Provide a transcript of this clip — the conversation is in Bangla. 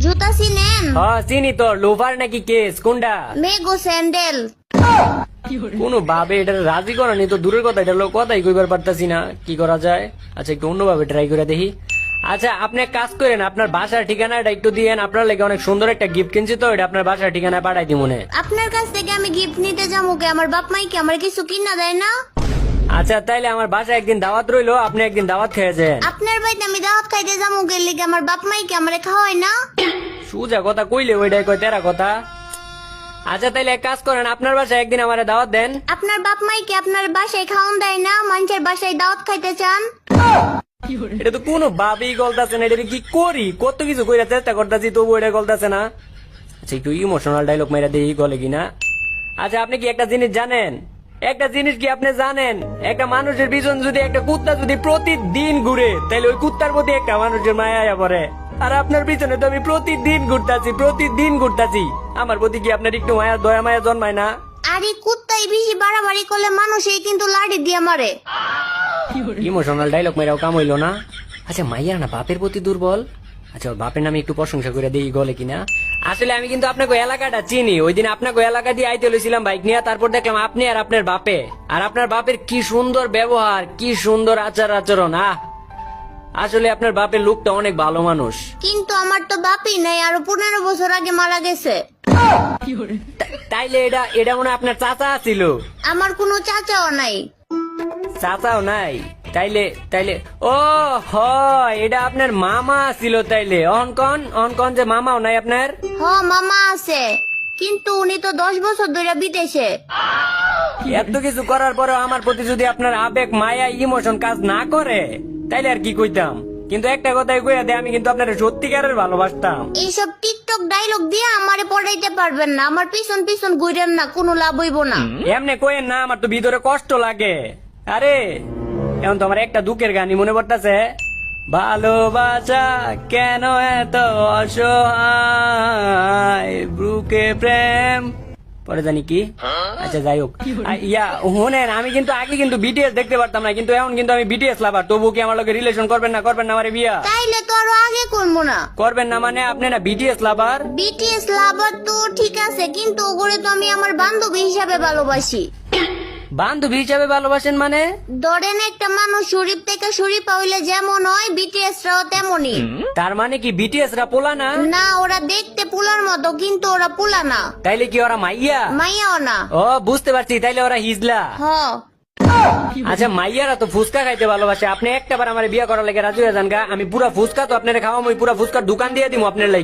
জুতা চিনেন? হ্যাঁ চিনি তো, লোফার নাকি কেস কোনটা? মেগো স্যান্ডেল। কোন ভাবে এটা রাজি করানি তো দূরের কথা, এটা লোক কথাই কইবার পারতাছি না, কি করা যায়? আচ্ছা একটু অন্যভাবে ট্রাই করে দেখি। আচ্ছা আপনি এক কাজ করেন, আপনার বাসার ঠিকানাটা একটু দিয়েন, আপনার লেগে অনেক সুন্দর একটা গিফট কিনছি তো, এটা আপনার বাসার ঠিকানায় পাঠাই দিই মনে। আপনার কাছ থেকে আমি গিফট নিতে যাবো কে? আমার বাপ মাই কি আমার কিছু কিনা দেয় না? আচ্ছা তাইলে আমার বাসায় একদিন দাওয়াত রইলো, আপনি একদিন দাওয়াত খেয়ে যান। আপনার বাড়িতে আমি দাওয়াত খাইতে যাবো কে লিগে? আমার বাপ মাই কি আমারে খাওয়ায় না? সুজা কথা কইলে ওইটাই কয় তেরা কথা। আচ্ছা তাইলে এক কাজ করেন, আপনার বাসায় একদিন আমার দাওয়াত দেন। আপনার বাপ মাই কি আপনার বাসায় খাওয়ান দেয় না? মানুষের বাসায় দাওয়াত খাইতে চান? এটা তো কোনো ভাবেই গলতাছে না, এটা কি করি? কত কিছু কইরা চেষ্টা করতেছি তবু এটা গলতাছে না। আচ্ছা একটু ইমোশনাল ডায়লগ মেরা দেই, গলে কিনা। আচ্ছা আপনি কি একটা জিনিস জানেন? একটা জিনিস কি আপনি জানেন, একটা মানুষের পিছন যদি একটা কুত্তা যদি প্রতিদিন ঘুরে, তাহলে ওই কুত্তার প্রতি একটা মানুষের মায়া আয়া পড়ে। আর আপনার পিছনে তো আমি প্রতিদিন ঘুরতাছি, আমার প্রতি কি আপনার একটু মায়া দয়া মায়া জন্মায় না? আরে কুত্তাই বেশি বাড়াবাড়ি করলে মানুষই কিন্তু লাড়ি দিয়ে মারে। ইমোশনাল ডায়লগ মেরাও কাম হইলো না। আচ্ছা মাইয়ার না বাপের প্রতি দুর্বল। আচ্ছা ওর বাপের নামে একটু প্রশংসা করে দেই, গলে কিনা। আসলে আমি কিন্তু আপনাকে এলাকাটা চিনি, ওই দিন আপনাকে এলাকা দিয়ে আইতে লইছিলাম বাইক নিয়ে, তারপর দেখলাম আপনি আর আপনার বাপে, আর আপনার বাপের কি সুন্দর ব্যবহার, কি সুন্দর আচার আচরণ। আসলে আপনার বাপের লোকটা অনেক ভালো মানুষ। কিন্তু আমার তো বাপই নাই, আরো 15 বছর আগে মারা গেছে। তাইলে এটা মনে হয় আপনার চাচা ছিল? আমার কোনো চাচাও নাই। চাচাও নাই? তাইলে ও হয়, এটা আপনার মামা ছিল তাইলে। অনকন যে মামাও নাই আপনার? হ মামা আছে, কিন্তু উনি তো 10 বছর ধরে বিদেশে। এত কিছু করার পরেও আমার প্রতি যদি আপনার আবেগ মায়া ইমোশন কাজ না করে, তাইলে আর কি কইতাম। কিন্তু একটা কথাই কইয়া দে, আমি কিন্তু আপনার সত্যিকারের ভালোবাসতাম। এইসব টিকটক ডায়লগ দিয়ে আমারে পড়াইতে পারবেন না। আমার পিছন পিছন ঘুরেন না, কোনো লাভ হইব না। এমনি কইেন না, আমার তো ভিতরে কষ্ট লাগে। আরে এখন তো আমার একটা দুঃখের গানই মনে পড়তেছে। ভালোবাসা কেন এত অসহায়, বুকে প্রেম, পরে জানি কি। আচ্ছা যাই হোক, শুনেন আমি কিন্তু আগে কিন্তু বিটিএস দেখতে পারতাম না, কিন্তু এখন কিন্তু আমি বিটিএস লাভার। তবু কি আমার লগে রিলেশন করবেন না আমারে বিয়া? তাইলে তো আরো আগে করবো না। করবেন না মানে আপনি না বিটিএস লাভার? বিটিএস লাভার তো ঠিক আছে, কিন্তু ওগুলো তো আমি আমার বান্ধবী হিসাবে ভালোবাসি। বান্ধবী হিসাবে ভালোবাসেন মানে? ধরেন একটা মানুষ শরীফ থেকে শরীফা হইলে যেমন হয়, বিটিএস রাও তেমনই। তার মানে কি বিটিএস রা পোলা না? না, ওরা দেখতে পুলার মতো, কিন্তু ওরা পুলা না। তাইলে কি ওরা মাইয়া? মাইয়াও না। ও বুঝতে পারছি, তাইলে ওরা হিজলা। হ। আচ্ছা মাইয়ারা তো ফুচকা খাইতে ভালোবাসে, আপনি একটাবার আমার বিয়ে করার লেগে রাজি হয়ে যান গা। আমি পুরা ফুচকা তো আপনার খাওয়াম, পুরা ফুচকার দোকান দিয়ে দিব আপনার লাগে।